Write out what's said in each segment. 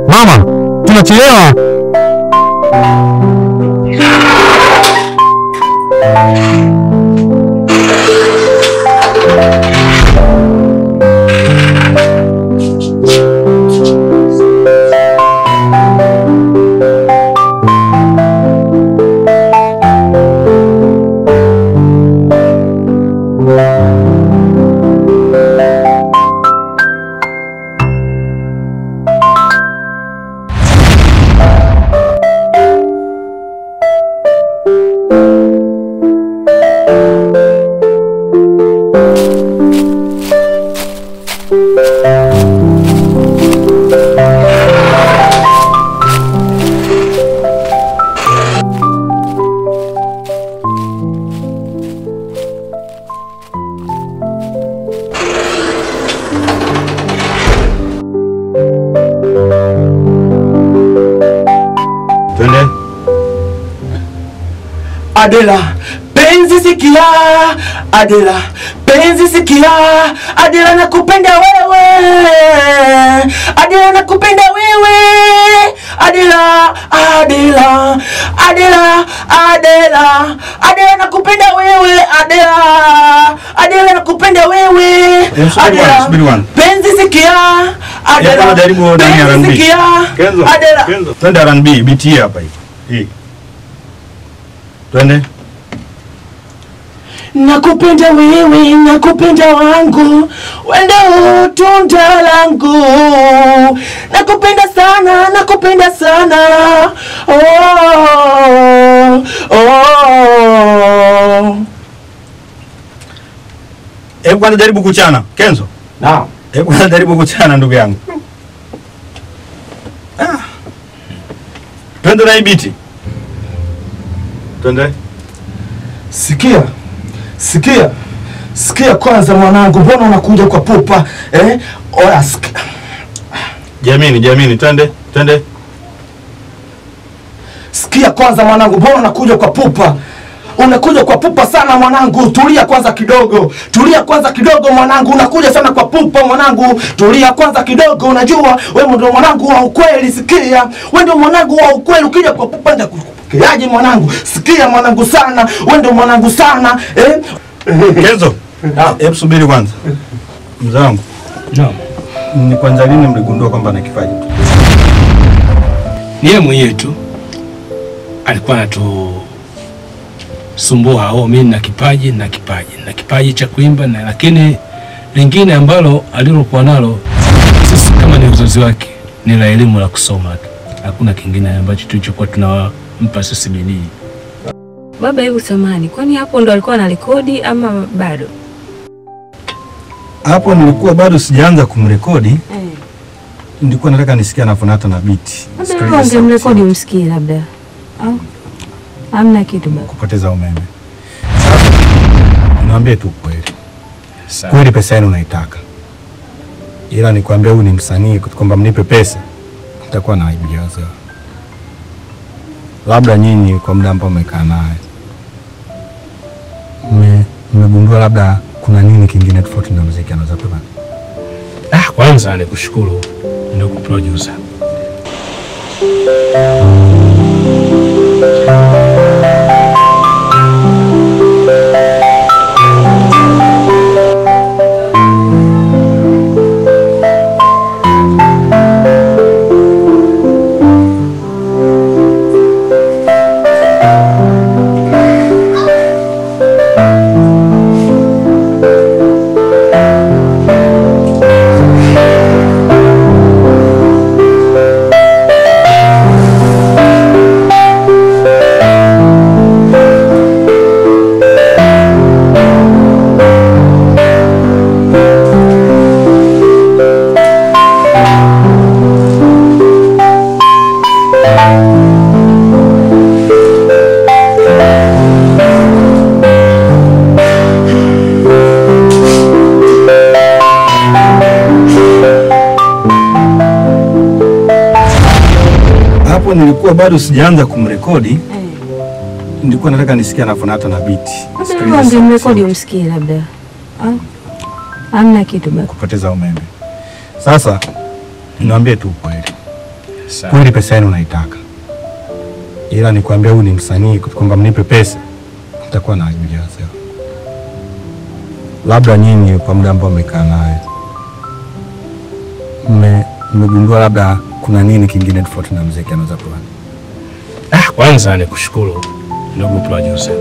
Mama, tunachelewa. Adela, penzi sikia, Adela, penzi sikia, Adela nakupenda wewe, Adela nakupenda wewe, Adela, Adela, Adela, Adela, Adela nakupenda wewe, Adela, Adela nakupenda wewe, Adela, penzi sikia, Adela, penzi sikia, Adela. Twende R&B, BT hapa hii. Twende. Nakupenda wewe, nakupenda wangu, wendo tunda langu. Nakupenda sana, nakupenda sana. Oh, oh. Hebu kwanza jaribu kuchana, Kenzo. Naam. Hebu kwanza jaribu kuchana ndugu yangu. Twende na ibiti. Twende. Sikia. Sikia. Sikia kwanza mwanangu, mbona unakuja kwa pupa? Oya sikia. Jamini, twende. Sikia kwanza mwanangu, mbona unakuja kwa pupa? Unakuja kwa pupa sana mwanangu, tulia kwanza kidogo. Tulia kwanza kidogo mwanangu, unakuja sana kwa pupa mwanangu. Tulia kwanza kidogo, unajua wewe ndio mwanangu wa ukweli. Sikia, wewe ndio mwanangu wa ukweli, ukija kwa pupa ndio kiaje mwanangu. Sikia mwanangu sana, wewe ndio mwanangu sana. Kenzo, hebu subiri kwanza. Mzangu. Naam. Ni kwanza lini mligundua kwamba ana kipaji? Ni yeye mwenyewe tu alikuwa anatusumbua, mimi na kipaji cha kuimba, na lakini lingine ambalo alilokuwa nalo sisi kama ni uzazi wake ni la elimu la kusoma tu. Hakuna kingine ambacho tulichokuwa tunampa sisi bidii. Baba, hebu samani, kwani hapo ndo alikuwa anarekodi ama bado? Hapo nilikuwa bado sijaanza kumrekodi. Nilikuwa nataka nisikie anafonata na beat. Labda ungemrekodi umsikie labda. Au hamna kitu baba. Kupoteza umeme. Niambie tu kweli. Kweli pesa yenu unaitaka. Ila nikwambia huyu ni msanii, kwamba mnipe pesa nitakuwa na aibu jaza. Labda nyinyi kwa muda ambao mmekaa naye mmegundua labda kuna nini kingine tofauti na muziki anaweza kuwa. Kwanza nikushukuru ndugu producer. japo nilikuwa bado sijaanza kumrekodi. Nilikuwa nataka nisikie anafonata na beat. Sikiliza ungemrekodi umsikie labda. Hamna kitu bado. Kupoteza umeme. Sasa niambie tu kweli. Kweli pesa yenu unaitaka. Ila nikwambia huyu ni msanii kwamba mnipe pesa. Nitakuwa na ajili yake. Labda nyinyi kwa muda ambao mmekaa naye mmegundua labda kuna nini kingine tofauti na muziki anaweza kuwa. Kwanza nikushukuru ndugu producer.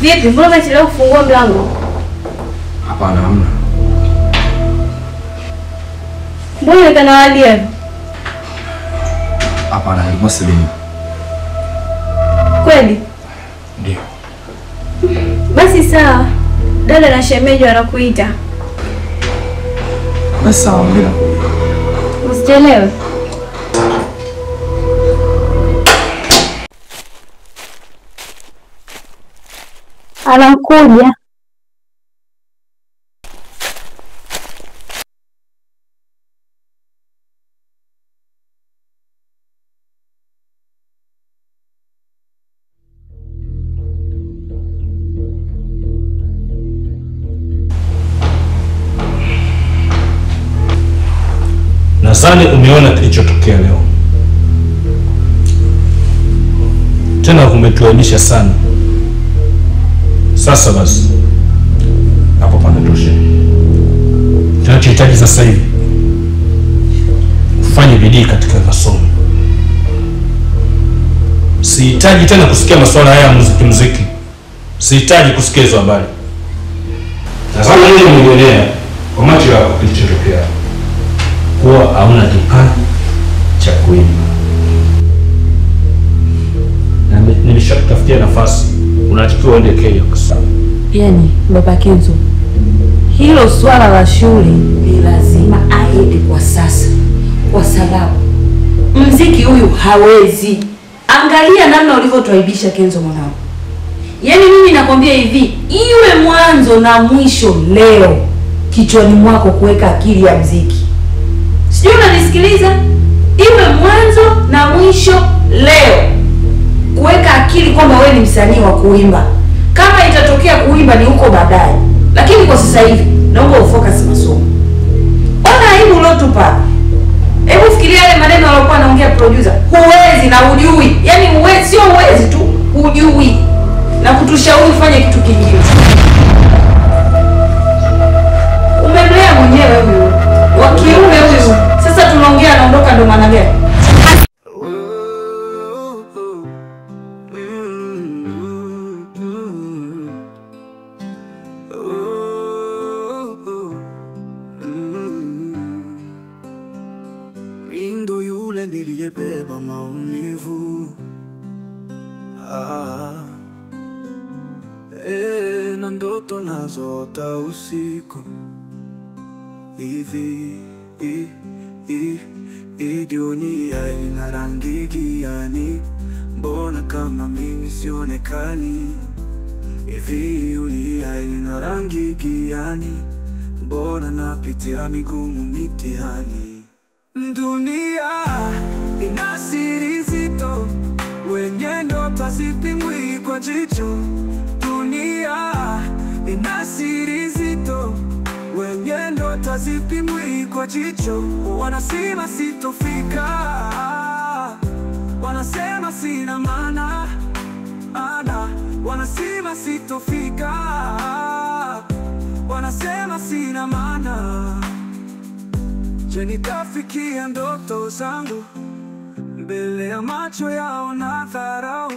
Vipi, mbona umechelewa kufungua mlango? Hapana, hamna. Mbona unaonekana hali hivi? Hapana, nilikuwa silimu. Kweli? Ndio. Basi sawa. Dada na shemeji wanakuita. Basi sawa, mbona? Usichelewe. Anakuja. Nadhani umeona kilichotokea leo. Tena umetuaibisha sana. Sasa basi hapo panatosha. Tunachohitaji sasa hivi ufanye bidii katika masomo. Sihitaji tena kusikia masuala haya ya muziki. Sihitaji kusikia hizo habari. Tazama ile umeonea kwa macho yako kilichotokea. Kuwa hauna kipaji cha kuimba. Na nimeshakutafutia nafasi. Unatakiwa uende Kenya kusoma. Yaani, Baba Kenzo, hilo swala la shule ni lazima aende kwa sasa. Kwa sababu mziki huyu hawezi. Angalia namna ulivyotuaibisha Kenzo mwanangu. Yaani mimi nakwambia hivi, iwe mwanzo na mwisho leo kichwani mwako kuweka akili ya mziki. Sijui unanisikiliza? Iwe mwanzo na mwisho leo kuweka akili kwamba wewe ni msanii wa kuimba. Kama itatokea kuimba ni huko baadaye. Lakini kwa sasa hivi naomba ufocus masomo. Ona aibu ulotupa. Hebu fikiria yale maneno aliyokuwa anaongea producer. Huwezi na hujui. Yaani huwezi, sio huwezi tu, hujui. Na kutushauri ufanye kitu kingine. Umemlea mwenyewe huyu. Wa kiume huyu. Sasa tunaongea anaondoka ndo maana gani? Ndo yule niliyebeba maumivu na ndoto nazoota usiku hivi. Dunia ina rangi gani? Mbona kama mimi sionekani? Hivi dunia ina rangi gani? Mbona napitia migumu mitihani? Dunia ina siri nzito, wenye ndoto hazipimwi kwa jicho. Dunia ina siri nzito, wenye ndoto hazipimwi kwa jicho. Wanasema sitofika, wanasema sina maana, wanasema sitofika, wanasema sina maana. Je, nitafikia ndoto zangu mbele ya macho yao na dharau?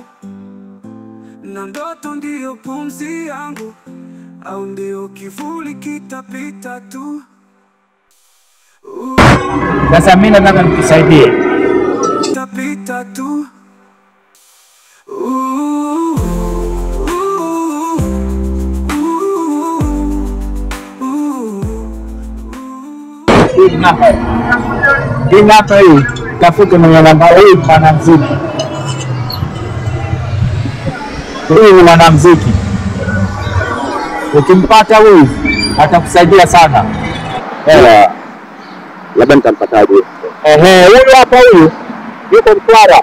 Na ndoto ndiyo pumzi yangu, au ndiyo kivuli kitapita tu? Sasa mimi nataka nikusaidie. Kitapita tu. Hapa hii tafuta mwenye namba hii mwanamuziki. Huyu ni mwanamuziki. Ukimpata huyu atakusaidia sana. Labda nitampataje? Huyu hapa huyu yuko Mtwara.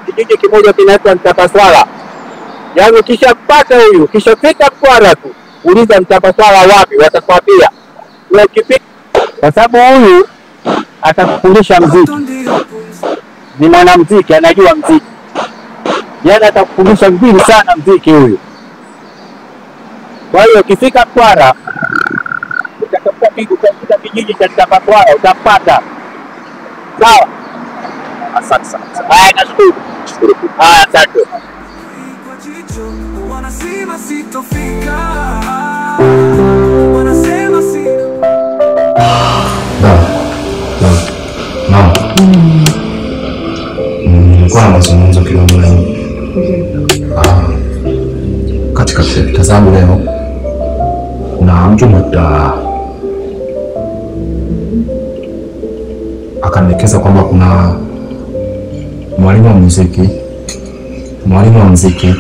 Kijiji kimoja kinaitwa Mtapaswala. Yaani kisha kupata huyu, kisha fika Mtwara tu, uliza Mtapaswala wapi, watakwambia. Wewe ukifika, kwa sababu huyu atakufundisha muziki. Ni mwanamuziki, anajua muziki. Yaani atakufundisha vizuri sana muziki huyu. Kwa hiyo ukifika Mtwara, utakuta kijiji cha Mtapaswala, utampata. Sawa? Asante sana. Haya, nashukuru. Haya, asante. Wanasema sitofika, wanasema sina. Mama. Nilikuwa na mazungumzo kidogo na katika sekta zangu leo, na mtu mmoja akanielekeza kwamba kuna mwalimu wa muziki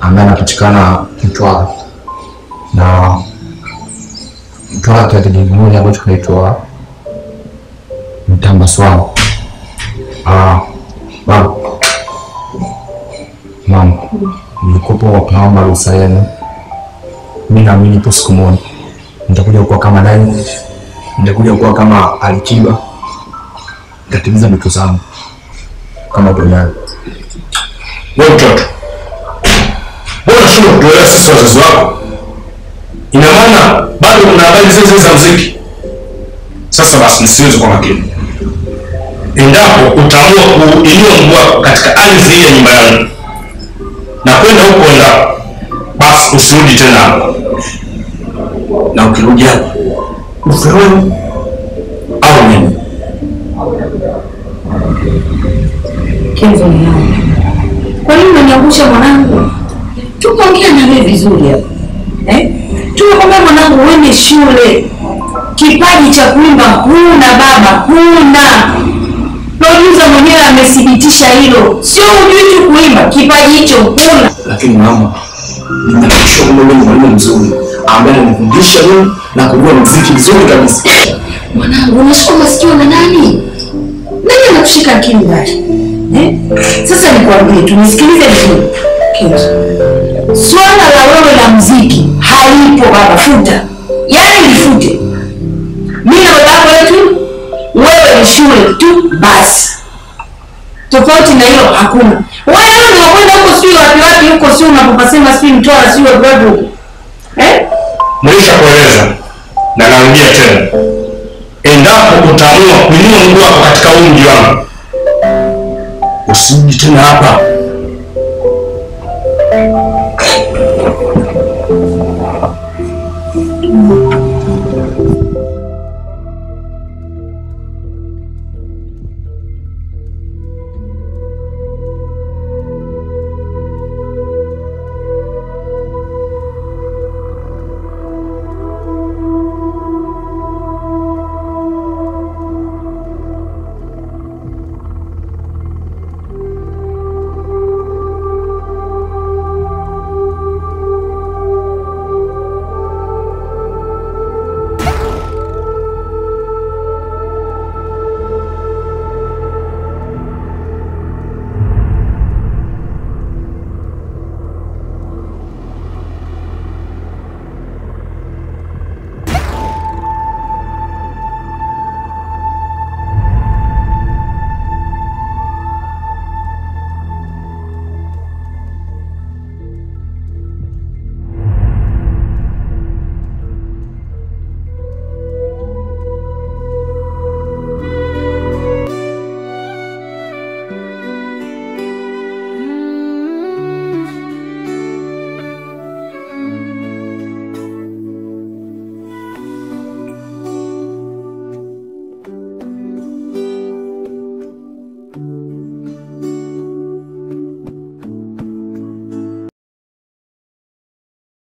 ambaye anapatikana Mtwara, na Mtwara katika kijiji kimoja ambacho kinaitwa Mtapaswala. Mama, nilikopo wapaomba ruhusa yenu. Mimi naamini ipo siku moja nitakuja kuwa kama Diamond, nitakuja kuwa kama Alikiba, nitatimiza ndoto zangu kama Donald. Wewe mtoto, mbona shule kutueleza sisi wazazi wako? Ina maana bado kuna habari zile za muziki. Sasa basi nisiweze kwa makini. Endapo utaamua kuinua mguu wako katika ardhi ya nyumba yangu na kwenda huko endapo, basi usirudi tena hapo. Na ukirudi hapo, uferoni au nini? Kenzo mwanangu, kwa nini unaniangusha mwanangu? Tukaongea na wewe vizuri hapa. Tumekwambia mwanangu uende shule. Kipaji cha kuimba huna baba, huna. Producer mwenyewe amethibitisha hilo. Sio hujui tu kuimba, kipaji hicho huna. Lakini mama, ninahakikisha kwamba wewe ni mwalimu mzuri ambaye ananifundisha mimi na kujua muziki vizuri kabisa. Mwanangu, unashika masikio na nani? Nani anakushika akili gani? Sasa nikwambie tu, nisikilize vizuri. Kenzo, swala la wewe la muziki halipo baba, futa. Yaani lifute. Mimi na babako wetu, wewe ni shule tu basi. Tofauti na hilo hakuna. Wewe ndio unakwenda huko sio wapi huko sio unapopasema sio Mtwara sio wapi huko. Nilishakueleza na narudia tena. Endapo utaamua kuinua mguu wako katika huu mji wangu, usirudi tena hapa.